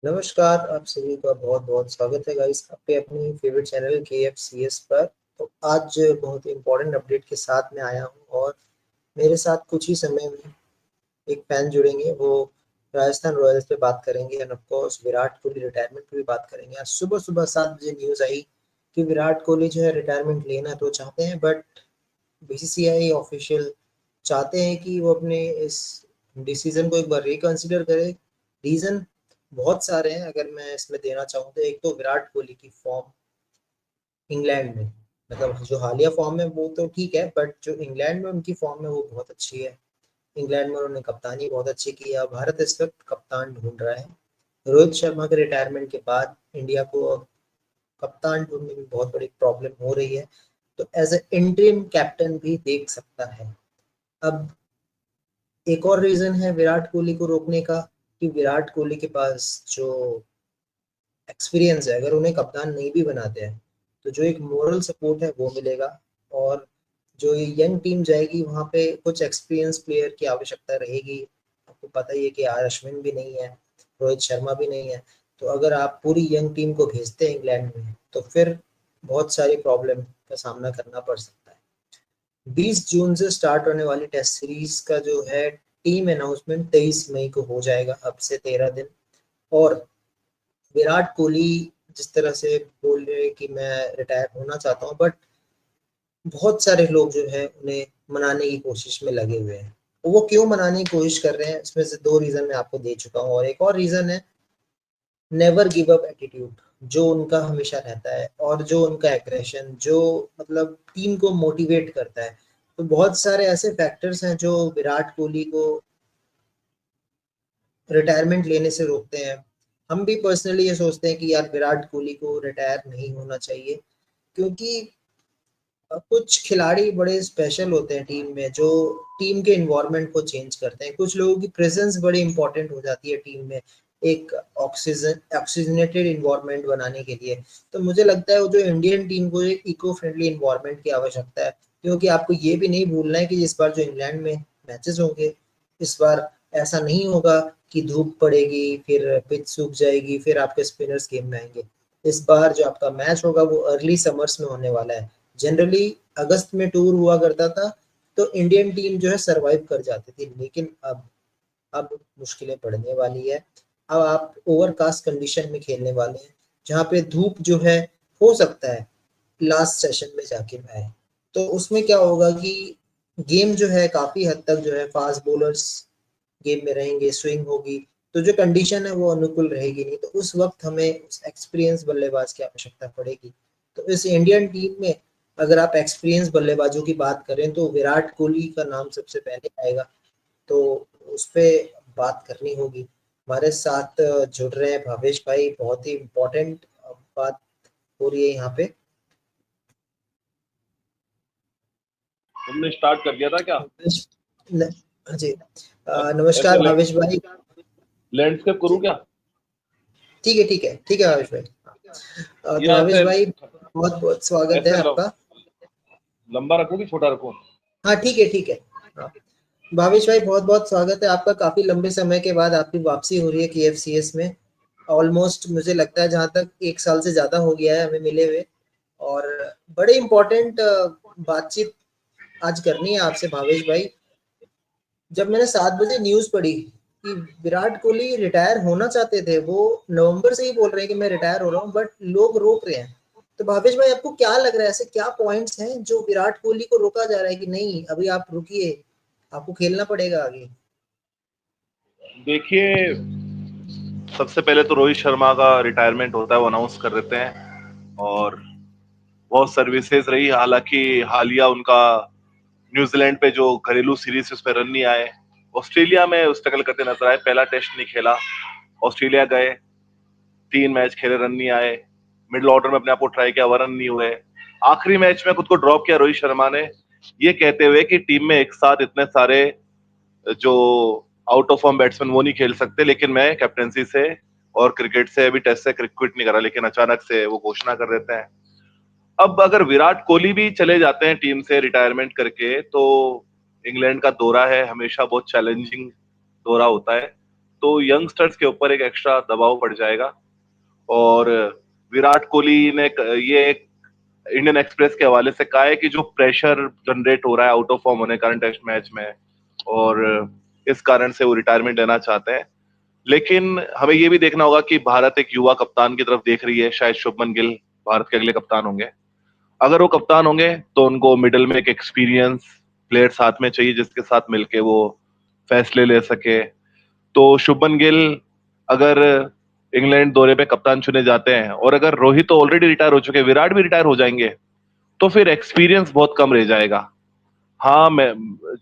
नमस्कार, आप सभी का बहुत बहुत स्वागत है गाइस आपके अपनी फेवरेट चैनल KFCS पर। तो आज बहुत ही इम्पोर्टेंट अपडेट के साथ में आया हूँ और मेरे साथ कुछ ही समय में एक फैन जुड़ेंगे। वो राजस्थान रॉयल्स पे बात करेंगे end of course Virat Kohli retirement पे भी बात करेंगे। आज सुबह सुबह 7 बजे न्यूज़ आई कि विराट कोहली जो है रिटायरमेंट लेना तो चाहते हैं, बट BCCI ऑफिशियल चाहते हैं कि वो अपने इस डिसीजन को एक बार रिकंसिडर करे। रीज़न बहुत सारे हैं, अगर मैं इसमें देना चाहूँ तो एक तो विराट कोहली की फॉर्म इंग्लैंड में, मतलब जो हालिया फॉर्म है वो तो ठीक है, बट जो इंग्लैंड में उनकी फॉर्म है वो बहुत अच्छी है। इंग्लैंड में उन्होंने कप्तानी बहुत अच्छी की है। भारत इस वक्त कप्तान ढूंढ रहा है। रोहित शर्मा के रिटायरमेंट के बाद इंडिया को अब कप्तान ढूंढने में बहुत बड़ी प्रॉब्लम हो रही है, तो एज ए इंटरिम कैप्टन भी देख सकता है। अब एक और रीजन है विराट कोहली को रोकने का कि विराट कोहली के पास जो एक्सपीरियंस है, अगर उन्हें कप्तान नहीं भी बनाते हैं तो जो एक मोरल सपोर्ट है वो मिलेगा। और जो ये यंग टीम जाएगी वहाँ पे कुछ एक्सपीरियंस प्लेयर की आवश्यकता रहेगी। आपको पता ही है कि आर अश्विन भी नहीं है, रोहित शर्मा भी नहीं है। तो अगर आप पूरी यंग टीम को भेजते हैं इंग्लैंड में तो फिर बहुत सारी प्रॉब्लम का सामना करना पड़ सकता है। 20 जून से स्टार्ट होने वाली टेस्ट सीरीज का जो है टीम अनाउंसमेंट 23 मई को हो जाएगा, अब से 13 दिन। और विराट कोहली जिस तरह से बोल रहे हैं कि मैं रिटायर होना चाहता हूँ, बट बहुत सारे लोग जो है उन्हें मनाने की कोशिश में लगे हुए हैं। वो क्यों मनाने की कोशिश कर रहे हैं, इसमें से 2 रीजन मैं आपको दे चुका हूँ, और एक और रीजन है नेवर गिव अप एटीट्यूड जो उनका हमेशा रहता है, और जो उनका एग्रेशन जो मतलब टीम को मोटिवेट करता है। तो बहुत सारे ऐसे फैक्टर्स हैं जो विराट कोहली को रिटायरमेंट लेने से रोकते हैं। हम भी पर्सनली ये सोचते हैं कि यार विराट कोहली को रिटायर नहीं होना चाहिए, क्योंकि कुछ खिलाड़ी बड़े स्पेशल होते हैं टीम में, जो टीम के इन्वायरमेंट को चेंज करते हैं। कुछ लोगों की प्रेजेंस बड़ी इंपॉर्टेंट हो जाती है टीम में, एक ऑक्सीजनेटेड इन्वायरमेंट बनाने के लिए। तो मुझे लगता है वो जो इंडियन टीम को एक इको फ्रेंडली इन्वायरमेंट की आवश्यकता है, क्योंकि आपको ये भी नहीं भूलना है कि इस बार जो इंग्लैंड में मैचेस होंगे, इस बार ऐसा नहीं होगा कि धूप पड़ेगी फिर पिच सूख जाएगी फिर आपके स्पिनर्स गेम में आएंगे। इस बार जो आपका मैच होगा वो अर्ली समर्स में होने वाला है। जनरली अगस्त में टूर हुआ करता था तो इंडियन टीम जो है सरवाइव कर जाती थी, लेकिन अब मुश्किलें पड़ने वाली है। अब आप ओवरकास्ट कंडीशन में खेलने वाले हैं, जहाँ पे धूप जो है हो सकता है लास्ट सेशन में जाके आए। तो उसमें क्या होगा कि गेम जो है काफी हद तक जो है फास्ट बॉलर्स गेम में रहेंगे, स्विंग होगी, तो जो कंडीशन है वो अनुकूल रहेगी नहीं। तो उस वक्त हमें उस एक्सपीरियंस बल्लेबाज की आवश्यकता पड़ेगी। तो इस इंडियन टीम में अगर आप एक्सपीरियंस बल्लेबाजों की बात करें तो विराट कोहली का नाम सबसे पहले आएगा, तो उस पर बात करनी होगी। हमारे साथ जुड़ रहे हैं भावेश भाई, बहुत ही इम्पोर्टेंट बात हो रही है यहाँ पे। तुमने स्टार्ट कर दिया था क्या? हाँ जी, नमस्कार भावेश भाई। लैंडस्केप करूँ क्या? ठीक है ठीक है ठीक है भावेश भाई। तो भावेश भाई बहुत बहुत स्वागत है आपका। लंबा रखो कि छोटा रखो? हाँ ठीक है ठीक है। भावेश भाई बहुत बहुत स्वागत है आपका। काफी लंबे समय के बाद आपकी वापसी हो रही है KFCS में। ऑलमोस्ट मुझे लगता है जहाँ तक 1 साल से ज्यादा हो गया है हमें मिले हुए, और बड़े इम्पोर्टेंट बातचीत आज करनी है आपसे भावेश भाई। जब मैंने 7 बजे न्यूज पढ़ी कि विराट कोहली रिटायर होना चाहते थे, वो नवंबर से ही बोल रहे हैं कि मैं रिटायर हो रहा हूँ, बट लोग रोक रहे हैं। तो भावेश भाई आपको क्या लग रहा है, ऐसे क्या पॉइंट्स हैं जो विराट कोहली को रोका जा रहा है कि नहीं अभी आप रुकिए, आपको खेलना पड़ेगा आगे? देखिए, सबसे पहले तो रोहित शर्मा का रिटायरमेंट होता है, वो अनाउंस कर देते हैं, और बहुत सर्विसेज रही। हालांकि हालिया उनका न्यूजीलैंड पे जो घरेलू सीरीज उस पर रन नहीं आए। ऑस्ट्रेलिया में स्ट्रगल करते नजर आए, पहला टेस्ट नहीं खेला। ऑस्ट्रेलिया गए, 3 मैच खेले, रन नहीं आए। मिडिल ऑर्डर में अपने आप को ट्राई किया, वह रन नहीं हुए। आखिरी मैच में खुद को ड्रॉप किया रोहित शर्मा ने, ये कहते हुए कि टीम में एक साथ इतने सारे जो आउट ऑफ फॉर्म बैट्समैन वो नहीं खेल सकते, लेकिन मैं कैप्टंसी से और क्रिकेट से, अभी टेस्ट से क्विट नहीं करा। लेकिन अचानक से वो घोषणा कर देते हैं। अब अगर विराट कोहली भी चले जाते हैं टीम से रिटायरमेंट करके, तो इंग्लैंड का दौरा है, हमेशा बहुत चैलेंजिंग दौरा होता है, तो यंगस्टर्स के ऊपर एक एक्स्ट्रा दबाव पड़ जाएगा। और विराट कोहली ने ये एक इंडियन एक्सप्रेस के हवाले से कहा है कि जो प्रेशर जनरेट हो रहा है आउट ऑफ फॉर्म होने के कारण टेस्ट मैच में, और इस कारण से वो रिटायरमेंट लेना चाहते हैं। लेकिन हमें ये भी देखना होगा कि भारत एक युवा कप्तान की तरफ देख रही है। शायद शुभमन गिल भारत के अगले कप्तान होंगे। अगर वो कप्तान होंगे तो उनको मिडिल में एक एक्सपीरियंस प्लेयर साथ में चाहिए, जिसके साथ मिलके वो फैसले ले सके। तो शुभमन गिल अगर इंग्लैंड दौरे पे कप्तान चुने जाते हैं, और अगर रोहित तो ऑलरेडी रिटायर हो चुके हैं, विराट भी रिटायर हो जाएंगे, तो फिर एक्सपीरियंस बहुत कम रह जाएगा। हाँ, मैं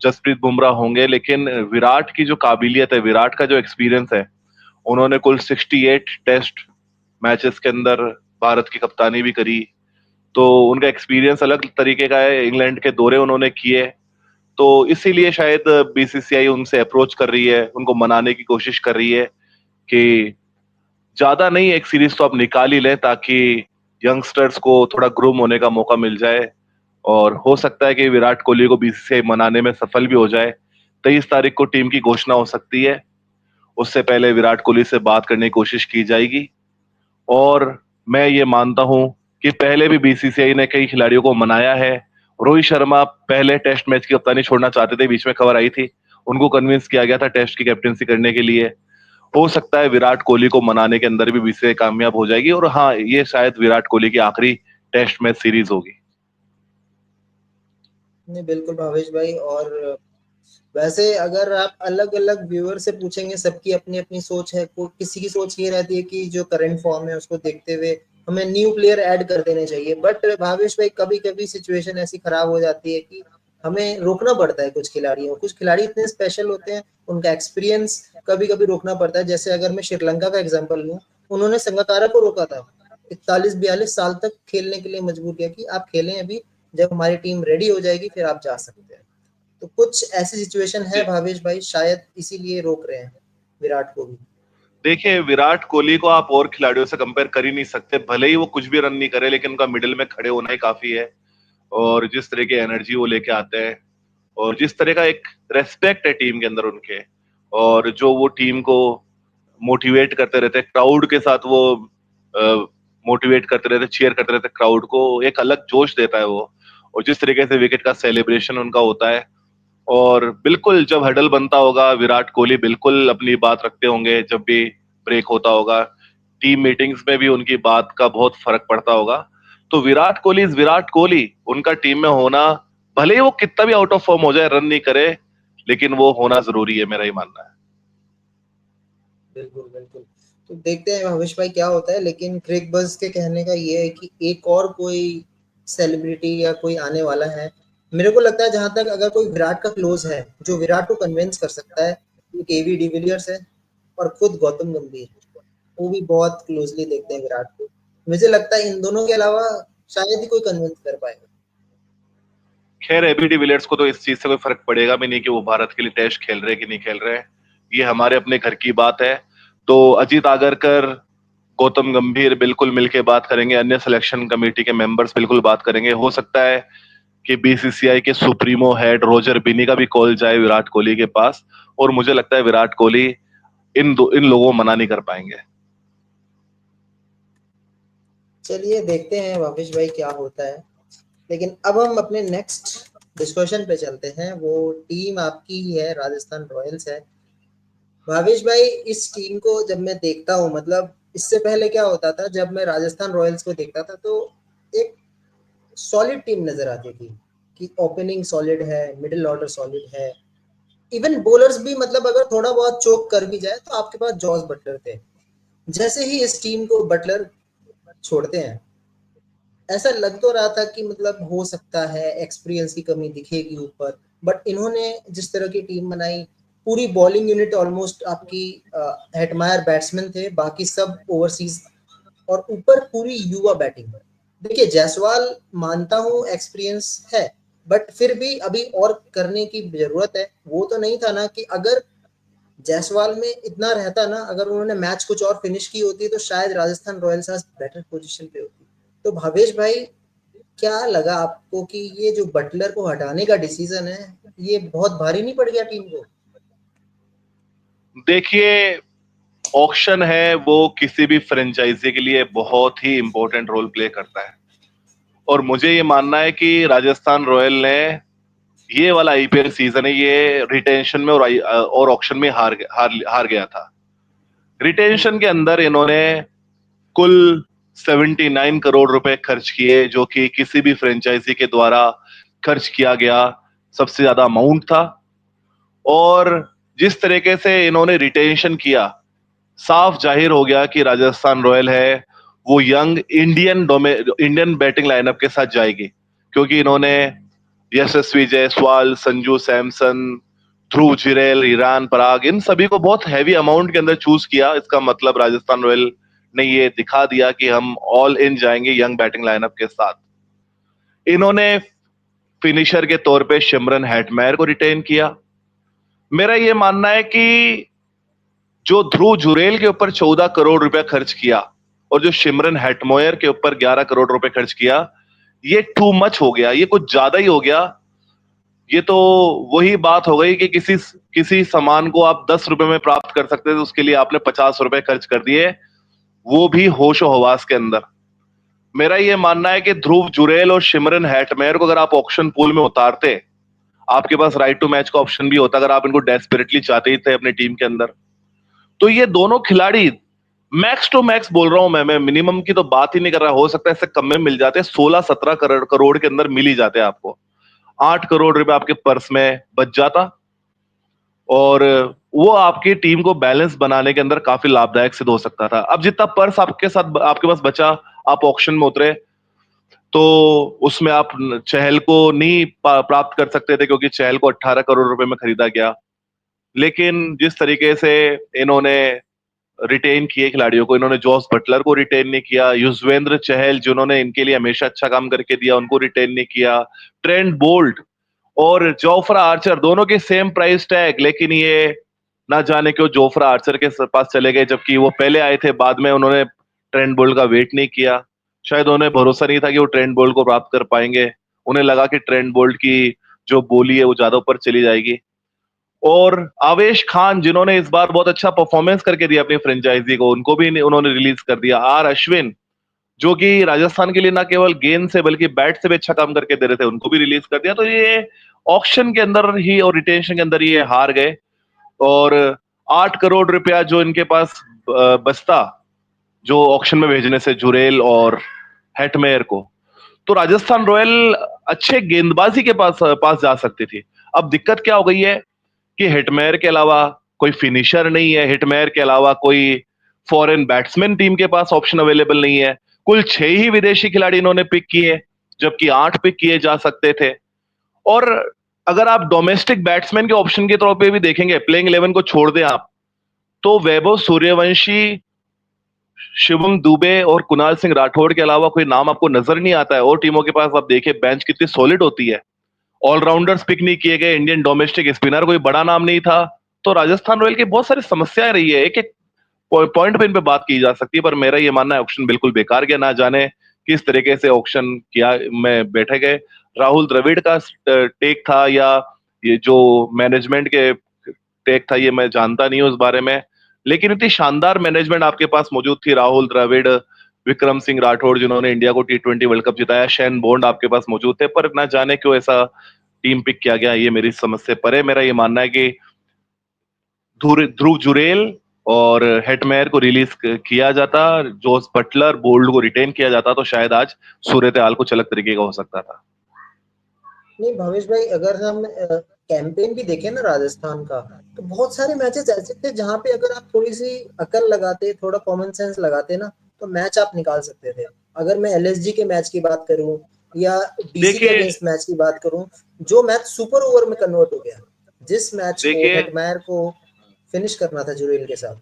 जसप्रीत बुमराह होंगे, लेकिन विराट की जो काबिलियत है, विराट का जो एक्सपीरियंस है, उन्होंने कुल 68 टेस्ट मैचेस के अंदर भारत की कप्तानी भी करी, तो उनका एक्सपीरियंस अलग तरीके का है। इंग्लैंड के दौरे उन्होंने किए, तो इसीलिए शायद बीसीसीआई उनसे अप्रोच कर रही है, उनको मनाने की कोशिश कर रही है कि ज्यादा नहीं, एक सीरीज तो आप निकाल ही लें, ताकि यंगस्टर्स को थोड़ा ग्रूम होने का मौका मिल जाए। और हो सकता है कि विराट कोहली को बीसीसीआई मनाने में सफल भी हो जाए। 23 तारीख को टीम की घोषणा हो सकती है, उससे पहले विराट कोहली से बात करने की कोशिश की जाएगी। और मैं ये मानता हूं कि पहले भी बीसीसीआई ने कई खिलाड़ियों को मनाया है। रोहित शर्मा पहले टेस्ट मैच की कप्तानी छोड़ना चाहते थे, बीच में खबर आई थी, उनको कन्विंस किया गया था टेस्ट की कैप्टनसी करने के लिए। हो सकता है विराट कोहली को मनाने के अंदर भी बीसीसीआई कामयाब हो जाएगी, और हाँ, ये शायद विराट कोहली की आखिरी टेस्ट मैच सीरीज होगी। नहीं, बिल्कुल भावेश भाई। और वैसे अगर आप अलग अलग व्यूअर से पूछेंगे, सबकी अपनी अपनी सोच है। को किसी की सोच ये रहती है कि जो करंट फॉर्म है उसको देखते हुए हमें न्यू प्लेयर ऐड कर देने चाहिए। बट भावेश भाई, कभी कभी सिचुएशन ऐसी खराब हो जाती है कि हमें रोकना पड़ता है कुछ खिलाड़ियों। कुछ खिलाड़ी इतने स्पेशल होते हैं, उनका एक्सपीरियंस कभी कभी रोकना पड़ता है। जैसे अगर मैं श्रीलंका का एग्जाम्पल लूँ, उन्होंने संगकारा को रोका था, 41-42 साल तक खेलने के लिए मजबूर किया कि आप खेलें अभी, जब हमारी टीम रेडी हो जाएगी फिर आप जा सकते हैं। तो कुछ ऐसी सिचुएशन है भावेश भाई, शायद इसीलिए रोक रहे हैं विराट को भी। देखिए, विराट कोहली को आप और खिलाड़ियों से कंपेयर कर ही नहीं सकते, भले ही वो कुछ भी रन नहीं करे, लेकिन उनका मिडिल में खड़े होना ही काफी है। और जिस तरह की एनर्जी वो लेके आते हैं, और जिस तरह का एक रेस्पेक्ट है टीम के अंदर उनके, और जो वो टीम को मोटिवेट करते रहते हैं, क्राउड के साथ वो मोटिवेट करते रहते, चीयर करते रहते क्राउड को, एक अलग जोश देता है वो। और जिस तरीके से विकेट का सेलिब्रेशन उनका होता है, और बिल्कुल जब हडल बनता होगा, विराट कोहली बिल्कुल अपनी बात रखते होंगे। जब भी ब्रेक होता होगा, टीम मीटिंग्स में भी उनकी बात का बहुत फर्क पड़ता होगा। तो विराट कोहली इज विराट कोहली, उनका टीम में होना, भले ही वो कितना भी आउट ऑफ फॉर्म हो जाए, रन नहीं करे, लेकिन वो होना जरूरी है, मेरा ही मानना है। बिल्कुल बिल्कुल। तो देखते हैं भविष्य भाई क्या होता है। लेकिन क्रिक बज के कहने का ये है कि एक और कोई सेलिब्रिटी या कोई आने वाला है। मेरे को लगता है जहां तक, अगर कोई विराट का क्लोज है जो विराट को कन्विंस कर सकता है, एक एवी डिविलियर्स है, और खुद गौतम गंभीर, वो भी बहुत क्लोजली देखते हैं विराट को। मुझे लगता है इन दोनों के अलावा शायद ही कोई कन्विंस कर पाएगा। खैर, एबी डिविलियर्स को तो इस चीज से कोई फर्क पड़ेगा भी नहीं कि वो भारत के लिए टेस्ट खेल रहे हैं कि नहीं खेल रहे हैं, ये हमारे अपने घर की बात है। तो अजीत आगरकर, गौतम गंभीर बिल्कुल मिलके बात करेंगे, अन्य सिलेक्शन कमेटी के मेंबर्स बिल्कुल बात करेंगे। हो सकता है कि बीसीसीआई के सुप्रीमो हेड रोजर बिनी का भी कॉल जाए विराट कोहली के पास, और मुझे लगता है विराट कोहली इन लोगों को मना नहीं कर पाएंगे। चलिए देखते हैं भावेश भाई क्या होता है। लेकिन अब हम अपने नेक्स्ट डिस्कशन पे चलते हैं। वो टीम आपकी ही है, राजस्थान रॉयल्स है। भावेश भाई, इस टीम को जब मैं देखता हूँ, मतलब इससे पहले क्या होता था, जब मैं राजस्थान रॉयल्स को देखता था तो एक सॉलिड टीम नजर आती थी कि ओपनिंग सॉलिड है, मिडिल ऑर्डर सॉलिड है, इवन बॉलर्स भी, मतलब अगर थोड़ा बहुत चोक कर भी जाए तो आपके पास जॉस बटलर थे। जैसे ही इस टीम को बटलर छोड़ते हैं, ऐसा लग तो रहा था कि मतलब हो सकता है एक्सपीरियंस की कमी दिखेगी ऊपर, बट इन्होंने जिस तरह की टीम बनाई, पूरी बॉलिंग यूनिट ऑलमोस्ट आपकी हेटमायर बैट्समैन थे, बाकी सब ओवरसीज, और ऊपर पूरी युवा बैटिंग। देखिए जायसवाल मानता हूँ एक्सपीरियंस है, बट फिर भी अभी और करने की जरूरत है। वो तो नहीं था ना कि अगर जायसवाल में इतना रहता ना, अगर उन्होंने मैच कुछ और फिनिश की होती तो शायद राजस्थान रॉयल्स आज बेटर पोजीशन पे होती। तो भावेश भाई, क्या लगा आपको कि ये जो बटलर को हटाने का डिसीजन है, ये बहुत भारी नहीं पड़ गया टीम को? देखिए, ऑक्शन है वो किसी भी फ्रेंचाइजी के लिए बहुत ही इंपॉर्टेंट रोल प्ले करता है, और मुझे ये मानना है कि राजस्थान रॉयल ने ये वाला आईपीएल सीजन है ये रिटेंशन में और ऑक्शन में हार गया था। रिटेंशन के अंदर इन्होंने कुल 79 करोड़ रुपए खर्च किए, जो कि किसी भी फ्रेंचाइजी के द्वारा खर्च किया गया सबसे ज्यादा अमाउंट था। और जिस तरीके से इन्होंने रिटेंशन किया, साफ जाहिर हो गया कि राजस्थान रॉयल है वो यंग इंडियन बैटिंग लाइनअप के साथ जाएगी, क्योंकि इन्होंने यशस्वी जायसवाल, संजू सैमसन, ध्रुव जुरैल, ईरान पराग, इन सभी को बहुत हैवी अमाउंट के अंदर चूज किया। इसका मतलब राजस्थान रॉयल ने ये दिखा दिया कि हम ऑल इन जाएंगे यंग बैटिंग लाइनअप के साथ। इन्होंने फिनिशर के तौर पे शिमरन हेटमेयर को रिटेन किया। मेरा ये मानना है कि जो ध्रुव जुरैल के ऊपर 14 करोड़ रुपया खर्च किया और जो सिमरन हेटमोयर के ऊपर 11 करोड़ रुपए खर्च किया, ये टू मच हो गया, ये कुछ ज्यादा ही हो गया। ये तो वही बात हो गई कि किसी किसी सामान को आप 10 रुपए में प्राप्त कर सकते थे, उसके लिए आपने 50 रुपए खर्च कर दिए, वो भी होशो हवास के अंदर। मेरा ये मानना है कि ध्रुव जुरैल और सिमरन हेटमेयर को अगर आप ऑक्शन पूल में उतारते, आपके पास राइट टू मैच का ऑप्शन भी होता, अगर आप इनको डेस्परेटली चाहते ही थे अपनी टीम के अंदर, तो ये दोनों खिलाड़ी मैक्स टू मैक्स बोल रहा हूं मैं मिनिमम की तो बात ही नहीं कर रहा, हो सकता है इससे कम में मिल जाते, 16-17 करोड़ के अंदर मिल ही जाते आपको। 8 करोड़ रुपए आपके पर्स में बच जाता, और वो आपकी टीम को बैलेंस बनाने के अंदर काफी लाभदायक सिद्ध हो सकता था। अब जितना पर्स आपके पास बचा, आप ऑक्शन में उतरे, तो उसमें आप चहल को नहीं प्राप्त कर सकते थे, क्योंकि चहल को 18 करोड़ रुपए में खरीदा गया। लेकिन जिस तरीके से इन्होंने रिटेन किए खिलाड़ियों को, इन्होंने जॉस बटलर को रिटेन नहीं किया, युजवेंद्र चहल जिन्होंने इनके लिए हमेशा अच्छा काम करके दिया उनको रिटेन नहीं किया, ट्रेंट बोल्ट और जोफ्रा आर्चर दोनों के सेम प्राइस टैग, लेकिन ये ना जाने क्यों जोफ्रा आर्चर के पास चले गए, जबकि वो पहले आए थे। बाद में उन्होंने ट्रेंट बोल्ट का वेट नहीं किया, शायद उन्हें भरोसा नहीं था कि वो ट्रेंट बोल्ट को प्राप्त कर पाएंगे। उन्हें लगा कि ट्रेंट बोल्ट की जो बोली है वो ज्यादा ऊपर चली जाएगी। और आवेश खान जिन्होंने इस बार बहुत अच्छा परफॉर्मेंस करके दिया अपनी फ्रेंचाइजी को, उनको भी उन्होंने रिलीज कर दिया। आर अश्विन जो कि राजस्थान के लिए ना केवल गेंद से बल्कि बैट से भी अच्छा काम करके दे रहे थे, उनको भी रिलीज कर दिया। तो ये ऑक्शन के अंदर ही और रिटेंशन के अंदर ये हार गए, और 8 करोड़ रुपया जो इनके पास बचता जो ऑक्शन में भेजने से जुरेल और हेटमेयर को, तो राजस्थान रॉयल अच्छे गेंदबाजी के पास पास जा सकती थी। अब दिक्कत क्या हो गई है कि हिटमेयर के अलावा कोई फिनिशर नहीं है, हिटमेयर के अलावा कोई फॉरेन बैट्समैन टीम के पास ऑप्शन अवेलेबल नहीं है। कुल 6 ही विदेशी खिलाड़ी इन्होंने पिक किए, जबकि 8 पिक किए जा सकते थे। और अगर आप डोमेस्टिक बैट्समैन के ऑप्शन के तौर पे भी देखेंगे, प्लेइंग 11 को छोड़ दें आप, तो वैभव सूर्यवंशी, शिवम दुबे और कुणाल सिंह राठौड़ के अलावा कोई नाम आपको नजर नहीं आता है। और टीमों के पास आप देखिए बेंच कितनी सॉलिड होती है, ऑलराउंडर्स पिक नहीं किए गए, इंडियन डोमेस्टिक स्पिनर कोई बड़ा नाम नहीं था। तो राजस्थान रॉयल की बहुत सारी समस्याएं रही है, एक एक पॉइंट पे इन पे बात की जा सकती है, पर मेरा ये मानना है ऑक्शन बिल्कुल बेकार गया। ना जाने किस तरीके से ऑक्शन किया में बैठे गए, राहुल द्रविड़ का टेक था या ये जो मैनेजमेंट के टेक था, ये मैं जानता नहीं हूँ उस बारे में। लेकिन इतनी शानदार मैनेजमेंट आपके पास मौजूद थी, राहुल द्रविड़, विक्रम सिंह राठौड़ जिन्होंने इंडिया को T20 वर्ल्ड कप जिताया, शेन बॉन्ड आपके पास मौजूद थे, पर ना जाने क्यों ऐसा टीम पिक किया गया, ये मेरी समझ से परे। मेरा ये मानना है कि ध्रुव जुरैल और हेटमेयर को रिलीज किया जाता, जोस बटलर बोल्ड को रिटेन किया जाता, तो शायद आज सूरत हाल कुछ अलग तरीके का हो सकता था। नहीं भवेश भाई, अगर हम कैंपेन भी देखें ना राजस्थान का, तो बहुत सारे मैचेस ऐसे थे जहां पे अगर आप थोड़ी सी अकल लगाते, थोड़ा कॉमन सेंस लगाते ना, तो मैच आप निकाल सकते थे। अगर मैं एलएसजी के मैच की बात करूं या डीसी के देखिए अगेंस्ट मैच की बात करूं, जो मैच सुपर ओवर में कन्वर्ट हो गया, जिस मैच को देखिए हेटमायर को फिनिश करना था जुरेल के साथ।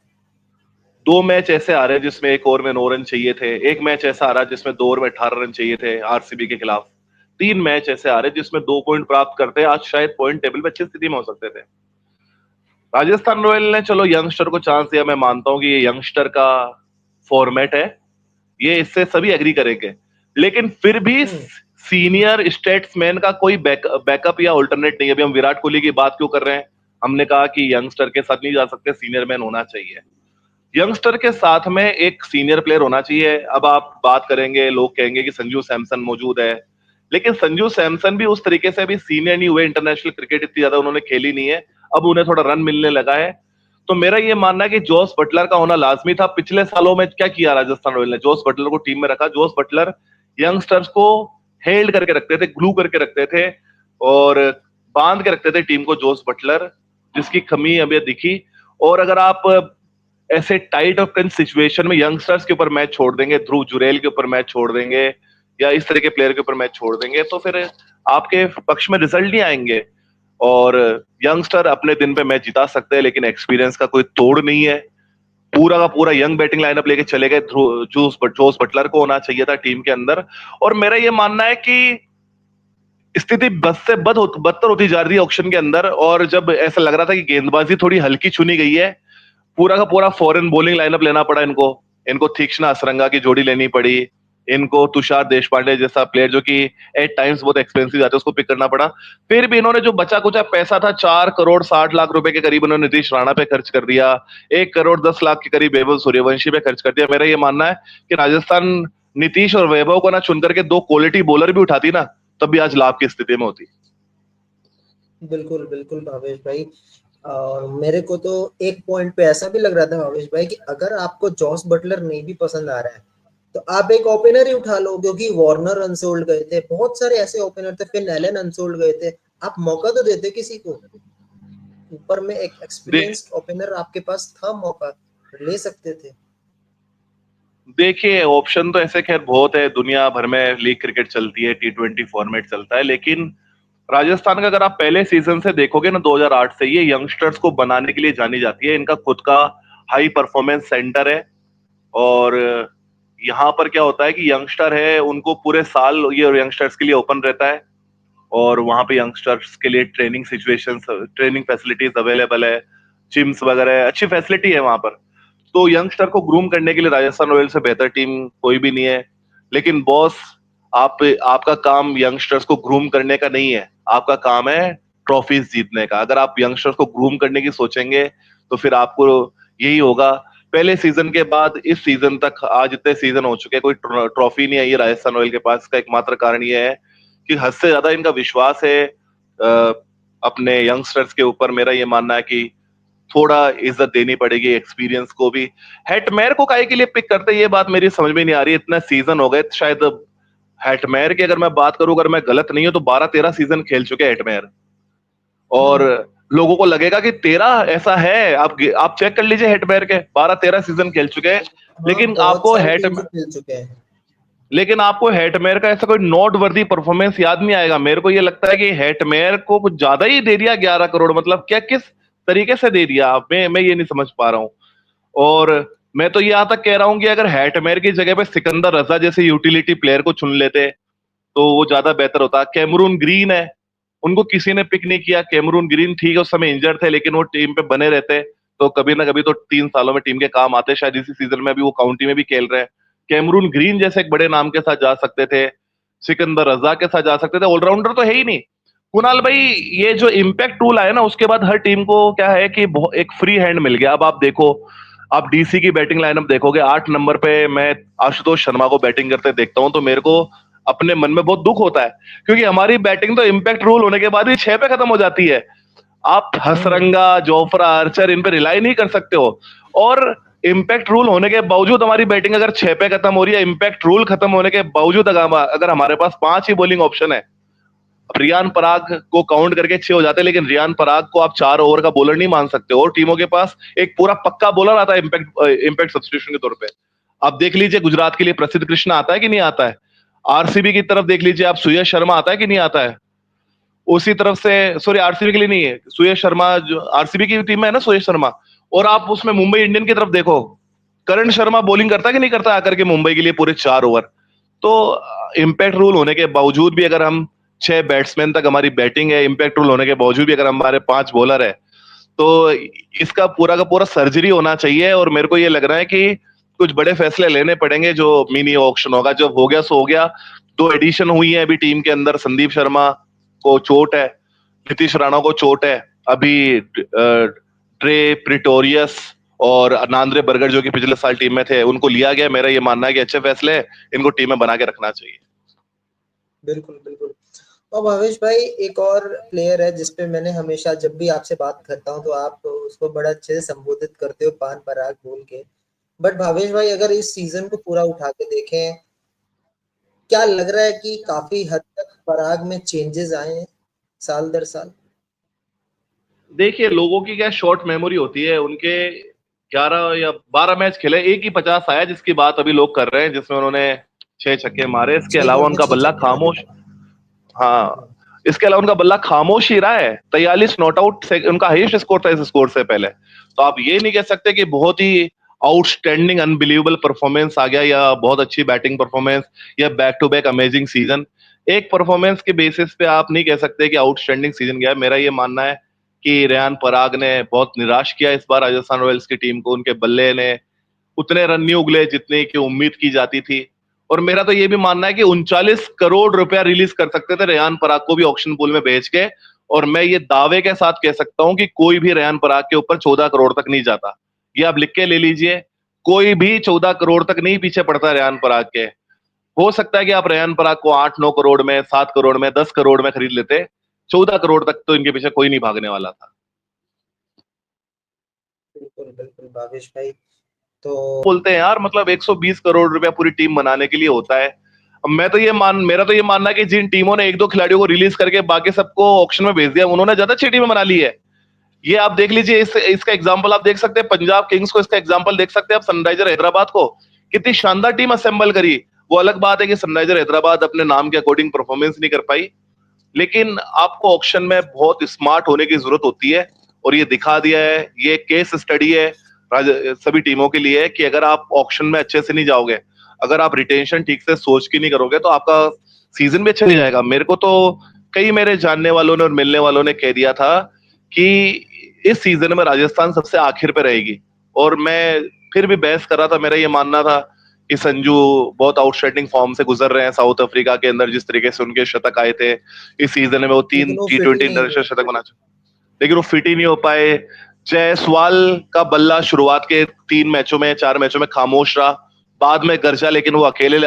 2 मैच ऐसे आ रहे हैं जिसमें 1 ओवर में 9 रन चाहिए थे, एक मैच ऐसा आ रहा है जिसमें 2 ओवर में 18 रन चाहिए थे आरसीबी के खिलाफ, 3 मैच ऐसे आ रहे हैं जिसमें 2 पॉइंट प्राप्त करते हैं, आज शायद पॉइंट टेबल पे अच्छी स्थिति में हो सकते थे। राजस्थान रॉयल ने चलो यंगस्टर को चांस दिया, मैं मानता हूं कि ये यंगस्टर का फॉर्मेट है, ये इससे सभी एग्री करेंगे, लेकिन फिर भी हम्म। सीनियर स्टेट्समैन का कोई बैकअप या अल्टरनेट नहीं है। अभी हम विराट कोहली की बात क्यों कर रहे हैं, हमने कहा कि यंगस्टर के साथ नहीं जा सकते, सीनियर मैन होना चाहिए, यंगस्टर के साथ में एक सीनियर प्लेयर होना चाहिए। अब आप बात करेंगे, लोग कहेंगे कि संजू सैमसन मौजूद है, लेकिन संजू सैमसन भी उस तरीके से अभी सीनियर नहीं हुए, इंटरनेशनल क्रिकेट इतनी ज्यादा उन्होंने खेली नहीं है, अब उन्हें थोड़ा रन मिलने लगा है। तो मेरा ये मानना है कि जोस बटलर का होना लाजमी था। पिछले सालों में क्या किया राजस्थान रॉयल ने, जोस बटलर को टीम में रखा, जोस बटलर यंगस्टर्स को हेल्ड करके रखते थे, ग्लू करके रखते थे और बांध के रखते थे टीम को, जोस बटलर, जिसकी कमी अभी दिखी। और अगर आप ऐसे टाइट ऑफ टेंस सिचुएशन में यंगस्टर्स के ऊपर मैच छोड़ देंगे, ध्रुव जुरैल के ऊपर मैच छोड़ देंगे या इस तरह के प्लेयर के ऊपर मैच छोड़ देंगे, तो फिर आपके पक्ष में रिजल्ट नहीं आएंगे। और यंगस्टर अपने दिन पे मैच जिता सकते हैं, लेकिन एक्सपीरियंस का कोई तोड़ नहीं है। पूरा का पूरा यंग बैटिंग लाइनअप लेके चले गए, जोस बटलर को होना चाहिए था टीम के अंदर। और मेरा ये मानना है कि स्थिति बद से बदतर होती जा रही है ऑक्शन के अंदर, और जब ऐसा लग रहा था कि गेंदबाजी थोड़ी हल्की चुनी गई है, पूरा का पूरा फॉरेन बॉलिंग लाइनअप लेना पड़ा इनको, इनको तीक्ष्ण असरंगा की जोड़ी लेनी पड़ी, इनको तुषार देशपांडे जैसा प्लेयर जो कि एट टाइम्स बहुत एक्सपेंसिव जाते हैं उसको पिक करना पड़ा। फिर भी इन्होंने जो बचा कुचा पैसा था, 4 करोड़ 60 लाख रुपए के करीब इन्होंने नीतीश राणा पे खर्च कर दिया, 1 करोड़ 10 लाख के करीब वैभव सूर्यवंशी पे खर्च कर दिया। मेरा ये मानना है कि राजस्थान नीतीश और वैभव को ना चुन करके 2 क्वालिटी बॉलर भी उठाती ना, तब भी आज लाभ की स्थिति में होती। बिल्कुल बिल्कुल भावेश भाई। और मेरे को तो एक पॉइंट पे ऐसा भी लग रहा था भावेश भाई कि अगर आपको जॉस बटलर नहीं भी पसंद आ रहा है तो आप एक ओपनर ही उठा लो, क्योंकि वार्नर अनसोल्ड गए थे, बहुत सारे ऐसे ओपनर थे, फिर एलन अनसोल्ड गए थे, आप मौका तो देते किसी को। ऊपर में एक एक्सपीरियंस्ड ओपनर आपके पास था, मौका ले सकते थे। देखिए ऑप्शन तो ऐसे खैर बहुत है, दुनिया भर में लीग क्रिकेट चलती है, T20 फॉर्मेट चलता है, लेकिन राजस्थान का अगर आप पहले सीजन से देखोगे ना, 2008 से ये यंगस्टर्स को बनाने के लिए जानी जाती है, इनका खुद का हाई परफॉर्मेंस सेंटर है। और यहाँ पर क्या होता है कि यंगस्टर है, उनको पूरे साल ये यंगस्टर्स के लिए ओपन रहता है, और वहां पे यंगस्टर्स के लिए training situations, training facilities available है, जिम्स वगैरह अच्छी फैसिलिटी है वहां पर। तो यंगस्टर को ग्रूम करने के लिए राजस्थान रॉयल्स से बेहतर टीम कोई भी नहीं है। लेकिन बॉस, आपका काम यंगस्टर्स को ग्रूम करने का नहीं है, आपका काम है ट्रॉफीज जीतने का। अगर आप यंगस्टर्स को ग्रूम करने की सोचेंगे तो फिर आपको यही होगा। पहले सीजन के बाद इस सीजन तक आज इतने सीजन हो चुके हैं, कोई ट्रॉफी नहीं आई है राजस्थान रॉयल के पास। इसका एकमात्र कारण यह है कि हद से ज्यादा इनका विश्वास है अपने यंगस्टर्स के ऊपर। मेरा ये मानना है कि थोड़ा इज्जत देनी पड़ेगी एक्सपीरियंस को भी। हेटमेयर को काहे के लिए पिक करते, ये बात मेरी समझ में नहीं आ रही। इतना सीजन हो गए शायद, हेटमेयर की अगर मैं बात करूं, अगर मैं गलत नहीं हूं तो 12-13 सीजन खेल चुके हैं हेटमेयर, और लोगों को लगेगा कि 13 ऐसा है, आप चेक कर लीजिए, हेटमेयर के 12-13 सीजन खेल चुके हैं। हाँ, लेकिन बहुत आपको सारी हेट टीम से खेल चुके हैं। लेकिन आपको हेटमेयर का ऐसा कोई नोट वर्दी परफॉर्मेंस याद नहीं आएगा। मेरे को ये लगता है कि हेटमेयर को कुछ ज्यादा ही दे दिया 11 करोड़, मतलब क्या, किस तरीके से दे दिया, मैं ये नहीं समझ पा रहा हूं। और मैं तो यहां तक कह रहा हूं कि अगर हेटमेयर की जगह पे सिकंदर रजा जैसे यूटिलिटी प्लेयर को चुन लेते तो वो ज्यादा बेहतर होता। कैमरून ग्रीन है, उनको किसी ने पिक नहीं किया। कैमरून ग्रीन ठीक है, उस समय इंजर्ड थे, लेकिन वो टीम पे बने रहते तो कभी ना कभी तो 3 सालों में टीम के काम आते। शायद इसी सीजन में भी वो काउंटी में भी खेल रहे हैं। कैमरून ग्रीन जैसे एक बड़े नाम के साथ जा सकते थे, सिकंदर रजा के साथ जा सकते थे, ऑलराउंडर तो है ही नहीं। कुणाल भाई, ये जो इम्पैक्ट रूल आया ना, उसके बाद हर टीम को क्या है कि एक फ्री हैंड मिल गया। अब आप देखो, आप डीसी की बैटिंग लाइनअप देखोगे, 8 नंबर पे मैं आशुतोष शर्मा को बैटिंग करते देखता हूं तो मेरे को अपने मन में बहुत दुख होता है, क्योंकि हमारी बैटिंग तो इम्पैक्ट रूल होने के बाद ही 6 पे खत्म हो जाती है। आप हसरंगा, जोफ्रा आर्चर, इन पे रिलाई नहीं कर सकते हो। और इम्पैक्ट रूल होने के बावजूद हमारी बैटिंग अगर 6 पे खत्म हो रही है, इम्पैक्ट रूल खत्म होने के बावजूद अगर हमारे पास 5 ही बॉलिंग ऑप्शन है, रियान पराग को काउंट करके 6 हो जाते हैं, लेकिन रियान पराग को आप 4 ओवर का बॉलर नहीं मान सकते। और टीमों के पास एक पूरा पक्का बॉलर आता है इम्पैक्ट सब्स्टिट्यूशन के तौर पे। आप देख लीजिए गुजरात के लिए प्रसिद्ध कृष्णा आता है कि नहीं आता है, आरसीबी की तरफ देख लीजिए आप, सुयश शर्मा आता है कि नहीं आता है, उसी तरफ से, सॉरी आरसीबी के लिए नहीं है, सुयश शर्मा जो आरसीबी की टीम में है ना, सुयश शर्मा, और आप उसमें मुंबई इंडियन की तरफ देखो, करण शर्मा बॉलिंग करता है कि नहीं करता आकर के मुंबई के लिए पूरे 4 ओवर। तो इम्पैक्ट रूल होने के बावजूद भी अगर हम 6 बैट्समैन तक हमारी बैटिंग है, इम्पैक्ट रूल होने के बावजूद भी अगर हमारे 5 बॉलर है, तो इसका पूरा का पूरा सर्जरी होना चाहिए। और मेरे को ये लग रहा है कि कुछ बड़े फैसले लेने पड़ेंगे, जो मिनी ऑक्शन होगा, जब हो गया सो हो गया। 2 एडिशन हुई है अभी टीम के अंदर, संदीप शर्मा को चोट है, नीतीश राणा को चोट है, अभी ट्रे प्रिटोरियस और नांद्रे बर्गर जो कि पिछले साल टीम में थे, उनको लिया गया। मेरा ये मानना है कि अच्छे फैसले हैं, इनको टीम में बना के रखना चाहिए। बिल्कुल बिल्कुल। और भावेश भाई, एक और प्लेयर है जिसपे मैंने हमेशा जब भी आपसे बात करता हूँ तो आप उसको बड़ा अच्छे से संबोधित करते हो पान पराग बोल के। बट भावेश भाई, अगर इस सीजन को पूरा उठा के देखें, क्या लग रहा है कि काफी हद तक पराग में चेंजेस आए हैं साल दर साल? देखिए लोगों की क्या शॉर्ट मेमोरी होती है, उनके 11 या 12 मैच खेले, एक ही 50 आया जिसकी बात अभी लोग कर रहे हैं, जिसमें उन्होंने 6 छक्के मारे। इसके 6 अलावा गेम में उनका 6 बल्ला छक्के मारे खामोश, थे। हाँ, इसके अलावा उनका बल्ला खामोश ही रहा है। 43 नॉट आउट से उनका हाईएस्ट स्कोर था इस स्कोर से पहले। तो आप ये नहीं कह सकते कि बहुत ही आउटस्टैंडिंग अनबिलीवेबल परफॉर्मेंस आ गया, या बहुत अच्छी बैटिंग परफॉर्मेंस, या back to back amazing season. एक परफॉर्मेंस के बेसिस पे आप नहीं कह सकते कि आउटस्टैंडिंग सीजन गया। मेरा ये मानना है कि रेयान पराग ने बहुत निराश किया इस बार राजस्थान रॉयल्स की टीम को। उनके बल्ले ने उतने रन नहीं उगले जितने की उम्मीद की जाती थी। और मेरा तो ये भी मानना है कि 39 करोड़ रुपया रिलीज कर सकते थे रेयान पराग को भी ऑक्शन पूल में बेच के, और मैं ये दावे के साथ कह सकता हूं कि कोई भी रेयान पराग के ऊपर 14 करोड़ तक नहीं जाता। ये आप लिख के ले लीजिए, कोई भी 14 करोड़ तक नहीं पीछे पड़ता रेयान पराग के। हो सकता है कि आप रेयान पराग को 8-9 करोड़ में, 7 करोड़ में, 10 करोड़ में खरीद लेते, 14 करोड़ तक तो इनके पीछे कोई नहीं भागने वाला था। बिल्कुल बिल्कुल भावेश भाई। तो बोलते हैं यार, मतलब 120 करोड़ रुपया पूरी टीम बनाने के लिए होता है। अब मेरा तो ये मानना है कि जिन टीमों ने 1-2 खिलाड़ियों को रिलीज करके बाकी सबको ऑक्शन में भेज दिया, उन्होंने ज्यादा अच्छी टीमें बना ली है। ये आप देख लीजिए, इसका एग्जांपल आप देख सकते हैं पंजाब किंग्स को, इसका एग्जांपल देख सकते हैं आप सनराइजर हैदराबाद को। कितनी शानदार टीम असेंबल करी। वो अलग बात है कि सनराइजर हैदराबाद अपने नाम के अकॉर्डिंग परफॉर्मेंस नहीं कर पाई, लेकिन आपको ऑक्शन में बहुत स्मार्ट होने की जरूरत होती है। और ये दिखा दिया है, ये केस स्टडी है सभी टीमों के लिए, कि अगर आप ऑक्शन में अच्छे से नहीं जाओगे, अगर आप रिटेंशन ठीक से सोच के नहीं करोगे, तो आपका सीजन भी अच्छा नहीं जाएगा। मेरे को तो कई मेरे जानने वालों ने और मिलने वालों ने कह दिया था कि इस सीजन में राजस्थान सबसे आखिर पे रहेगी। और मैं फिर भी बहस कर रहा था। मेरा ये मानना था कि संजू बहुत आउटस्टैंडिंग फॉर्म से गुजर रहे हैं साउथ अफ्रीका के अंदर, जिस तरीके से उनके शतक आए थे इस सीजन में, वो लेकिन तीन वो टी फिट ही ट्वेंटी नहीं इंटरनेशनल हुए। शतक बना चुके, लेकिन वो फिट ही नहीं हो पाए। जायसवाल का बल्ला शुरुआत के 3 मैचों में, 4 मैचों में खामोश रहा, बाद में गरजा, लेकिन वो अकेले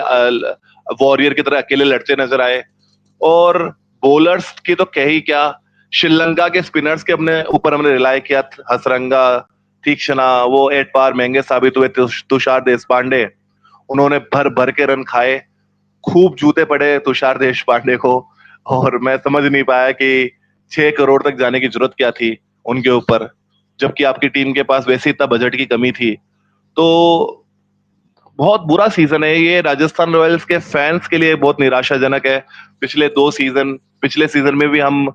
वॉरियर की तरह अकेले लड़ते नजर आए। और बॉलर्स की तो कह ही क्या, श्रीलंका के स्पिनर्स के अपने ऊपर हमने रिलाय किया, हसरंगा, तीक्ष्णा, वो एट पार महंगे साबित हुए। तुषार देशपांडे, उन्होंने भर भर के रन खाए, खूब जूते पड़े तुषार देशपांडे को। और मैं समझ नहीं पाया कि 6 करोड़ तक जाने की जरूरत क्या थी उनके ऊपर, जबकि आपकी टीम के पास वैसे इतना बजट की कमी थी। तो बहुत बुरा सीजन है ये राजस्थान रॉयल्स के फैंस के लिए, बहुत निराशाजनक है। पिछले सीजन में भी हम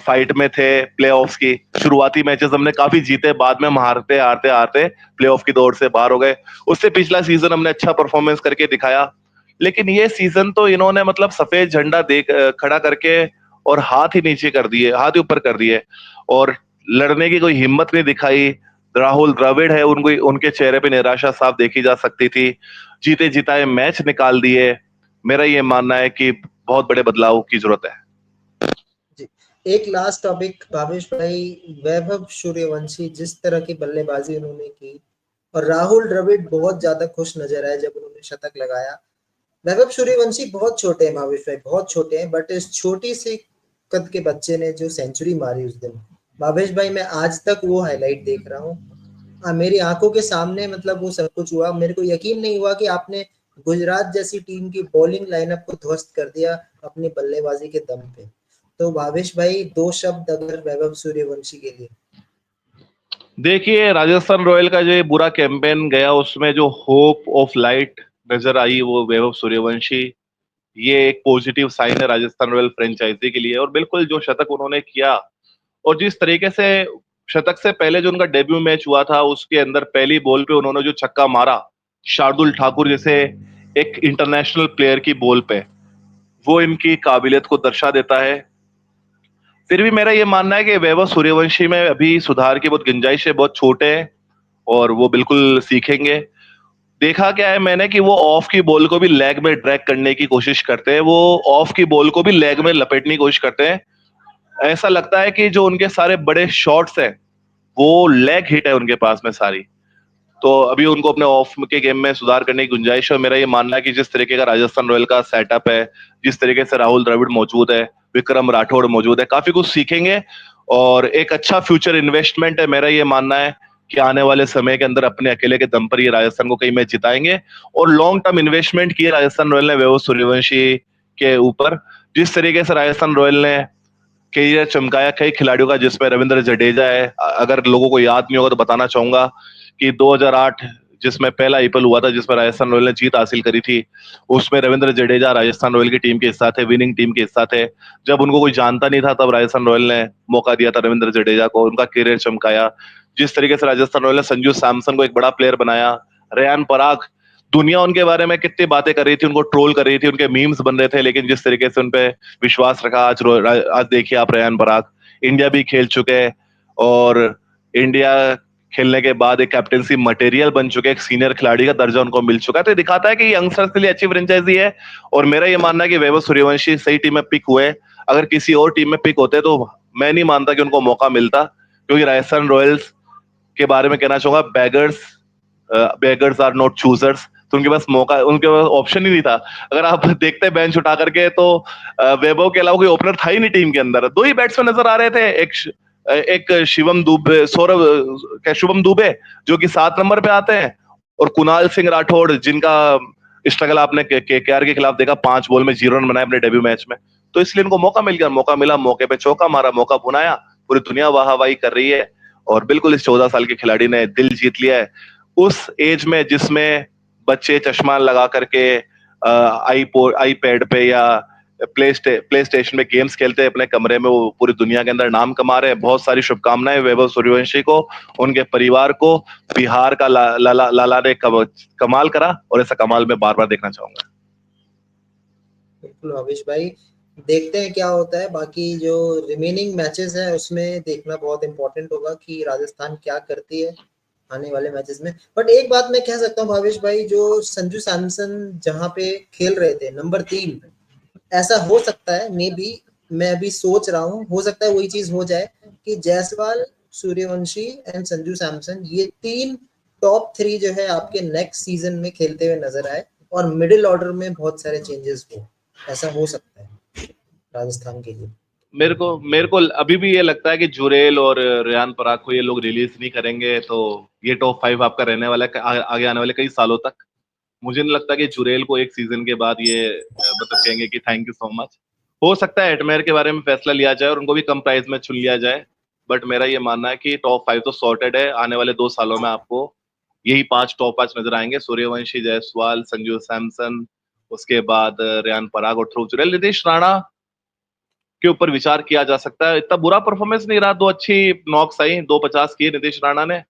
फाइट में थे प्लेऑफ्स की। शुरुआती मैचेस हमने काफी जीते, बाद में हम हारते हारते हारते प्लेऑफ की दौड़ से बाहर हो गए। उससे पिछला सीजन हमने अच्छा परफॉर्मेंस करके दिखाया। लेकिन ये सीजन तो इन्होंने मतलब सफेद झंडा खड़ा करके और हाथ ही नीचे कर दिए, हाथ ही ऊपर कर दिए, और लड़ने की कोई हिम्मत नहीं दिखाई। राहुल द्रविड़ है, उनको उनके चेहरे पे निराशा साफ देखी जा सकती थी। जीते जिताए मैच निकाल दिए। मेरा ये मानना है कि बहुत बड़े बदलाव की जरूरत है। जी। एक लास्ट टॉपिक भावेश भाई, वैभव सूर्यवंशी जिस तरह की बल्लेबाजी उन्होंने की, और राहुल द्रविड़ बहुत ज्यादा खुश नजर आए जब उन्होंने शतक लगाया। वैभव सूर्यवंशी बहुत छोटे हैं भावेश भाई, बहुत छोटे हैं, बट इस छोटी सी कद के बच्चे ने जो सेंचुरी मारी उस दिन, भावेश भाई मैं आज तक वो हाईलाइट देख रहा हूँ। मेरी आंखों के सामने मतलब वो सब कुछ हुआ, मेरे को यकीन नहीं हुआ कि आपने गुजरात जैसी टीम की बॉलिंग लाइनअप को ध्वस्त कर दिया अपनी बल्लेबाजी के दम पे। तो भावेश भाई, 2 शब्द अगर वैभव सूर्यवंशी के लिए। देखिए, राजस्थान रॉयल का जो ये बुरा कैंपेन गया, उसमें जो होप ऑफ लाइट नजर आई वो वैभव सूर्यवंशी, ये एक पॉजिटिव साइन है राजस्थान रॉयल फ्रेंचाइजी के लिए। और बिल्कुल जो शतक उन्होंने किया, और जिस तरीके से शतक से पहले जो उनका डेब्यू मैच हुआ था, उसके अंदर पहली बॉल पे उन्होंने जो छक्का मारा शार्दुल ठाकुर जैसे एक इंटरनेशनल प्लेयर की बॉल पे, वो इनकी काबिलियत को दर्शा देता है। फिर भी मेरा ये मानना है कि वैभव सूर्यवंशी में अभी सुधार की बहुत गुंजाइश है, बहुत छोटे हैं और वो बिल्कुल सीखेंगे। देखा क्या है मैंने कि वो ऑफ की बॉल को भी लेग में ड्रैग करने की कोशिश करते हैं, वो ऑफ की बॉल को भी लेग में लपेटने की कोशिश करते हैं। ऐसा लगता है कि जो उनके सारे बड़े शॉट्स हैं वो लेग हिट है उनके पास में सारी। तो अभी उनको अपने ऑफ के गेम में सुधार करने की गुंजाइश है। मेरा ये मानना है कि जिस तरीके का राजस्थान रॉयल का सेटअप है, जिस तरीके से राहुल द्रविड़ मौजूद है, विक्रम राठौड़ मौजूद है, काफी कुछ सीखेंगे और एक अच्छा फ्यूचर इन्वेस्टमेंट है। मेरा ये मानना है कि आने वाले समय के अंदर अपने अकेले के दम पर ये राजस्थान को कई मैच जिताएंगे। और लॉन्ग टर्म इन्वेस्टमेंट किए राजस्थान रॉयल ने वैभव सूर्यवंशी के ऊपर। जिस तरीके से राजस्थान रॉयल ने करियर चमकाया कई खिलाड़ियों का, जिसमें रविंद्र जडेजा है। अगर लोगों को याद नहीं होगा तो बताना चाहूंगा कि 2008 जिसमें पहला आईपीएल हुआ था, जिसमें राजस्थान रॉयल ने जीत हासिल करी थी, उसमें रविंद्र जडेजा राजस्थान रॉयल की टीम के हिस्सा थे, विनिंग टीम के हिस्सा थे। जब उनको कोई जानता नहीं था तब राजस्थान रॉयल ने मौका दिया था रविंद्र जडेजा को, उनका करियर चमकाया। जिस तरीके से राजस्थान रॉयल ने संजू सैमसन को एक बड़ा प्लेयर बनाया, रेयान पराग, दुनिया उनके बारे में कितनी बातें कर रही थी, उनको ट्रोल कर रही थी, उनके मीम्स बन रहे थे, लेकिन जिस तरीके से उनपे विश्वास रखा, आज देखिए आप रेयान पराग इंडिया भी खेल चुके हैं और इंडिया खेलने के बाद एक कैप्टेंसी मटेरियल बन चुके, एक सीनियर खिलाड़ी का दर्जा उनको मिल चुका है। तो ये दिखाता है कि यंगस्टर्स के लिए अच्छी फ्रेंचाइजी है। और मेरा ये मानना है कि वैभव सूर्यवंशी सही टीम में पिक हुए। अगर किसी और टीम में पिक होते तो मैं नहीं मानता कि उनको मौका मिलता, क्योंकि राजस्थान रॉयल्स के बारे में कहना चाहूंगा, बेगर्स आर नॉट चूजर्स। तो उनके पास मौका, उनके पास ऑप्शन ही नहीं था। अगर आप देखते बेंच उठा करके तो वैभव के अलावा कोई ओपनर था ही नहीं टीम के अंदर। दो ही बैट्समैन नजर आ रहे थे, एक शिवम दुबे, शुभम दुबे जो कि 7 नंबर पे आते हैं, और कुणाल सिंह राठौड़ जिनका स्ट्रगल आपने केकेआर के खिलाफ देखा, 5 बॉल में 0 रन बनाए अपने डेब्यू मैच में। तो इसलिए इनको मौका मिल गया, मौका मिला, मौके पे चौका मारा, मौका भुनाया। पूरी दुनिया वाहवाही कर रही है और बिल्कुल इस 14 साल के खिलाड़ी ने दिल जीत लिया है। उस एज में जिसमें बच्चे चश्मा लगा करके आई पैड पे या प्ले स्टेशन में गेम्स खेलते हैं अपने कमरे में, वो पूरी दुनिया के अंदर नाम कमा रहे हैं। बहुत सारी शुभकामनाएं वैभव सूर्यवंशी को, उनके परिवार को। बिहार का लाला ने कमाल करा और ऐसा कमाल मैं बार बार देखना चाहूंगा। बिल्कुल भावेश भाई, देखते हैं क्या होता है। बाकी जो रिमेनिंग मैचेस है उसमें देखना बहुत इंपॉर्टेंट होगा कि राजस्थान क्या करती है आने वाले मैचेस में। बट एक बात मैं कह सकता हूँ भावेश भाई, जो संजू सैमसन जहाँ पे खेल रहे थे नंबर 3, ऐसा हो सकता है मे बी, मैं अभी सोच रहा हूँ, हो सकता है वही चीज हो जाए कि जायसवाल, सूर्यवंशी एंड संजू सैमसन, ये 3 टॉप 3 जो है आपके नेक्स्ट सीजन में खेलते हुए नजर आए और मिडिल ऑर्डर में बहुत सारे चेंजेस हो। ऐसा हो सकता है राजस्थान के लिए। मेरे को अभी भी ये लगता है कि जुरेल और रेयान पराग को ये लोग रिलीज नहीं करेंगे, तो ये टॉप 5 आपका रहने वाला है आगे आने वाले कई सालों तक। मुझे नहीं लगता कि जुरेल को एक सीजन के बाद ये मतलब कहेंगे कि थैंक यू सो मच। हो सकता है एटमेयर के बारे में फैसला लिया जाए और उनको भी कम प्राइस में चुन लिया जाए। बट मेरा ये मानना है कि टॉप 5 तो सॉर्टेड है। आने वाले 2 सालों में आपको यही टॉप 5 नजर आएंगे, सूर्यवंशी, जायसवाल, संजू सैमसन, उसके बाद रेयान पराग और ध्रुव जुरेल। नीतीश राणा के ऊपर विचार किया जा सकता है। इतना बुरा परफॉर्मेंस नहीं रहा, 2 अच्छी नॉक्स आई, 250 किए नीतीश राणा ने।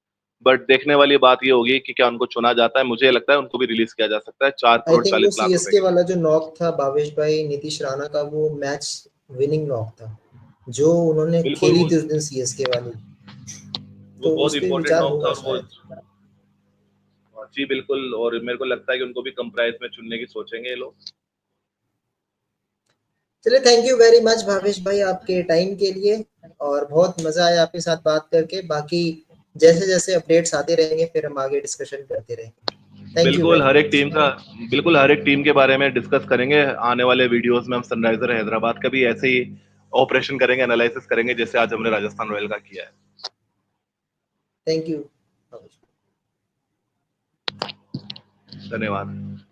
बट देखने वाली बात ये होगी कि क्या उनको चुना जाता है। मुझे लगता है उनको भी रिलीज किया जा सकता है चार आई करोड़ थिंक वो चालीस लाख रुपए सीएसके के लिए। वाला जो नॉक था भावेश भाई नीतीश राणा का, वो मैच विनिंग नॉक था जो उन्होंने बिल्कुल खेली वो थी उस दिन सीएसके वाली। वो तो बहुत उस पर इंपॉर्टेंट विचार नॉक था होगा और वो, शायद। जी बिल्कुल। और मेरे को लगता है कि उनको भी कम प्राइस में चुनने की सोचेंगे ये लोग। चलिए, thank you very much Bhavesh भाई आपके टाइम के लिए, और बहुत मजा आया आपके साथ बात करके। बाकी जैसे जैसे अपडेट्स आते रहेंगे फिर हम आगे डिस्कशन करते रहेंगे। थैंक यू बिल्कुल वेरी हर एक मच। टीम का बिल्कुल हर एक टीम के बारे में डिस्कस करेंगे आने वाले वीडियोस में। हम सनराइजर हैदराबाद का भी ऐसे ही ऑपरेशन करेंगे, एनालिसिस करेंगे जैसे आज हमने राजस्थान रॉयल का किया है। Thank you. धन्यवाद।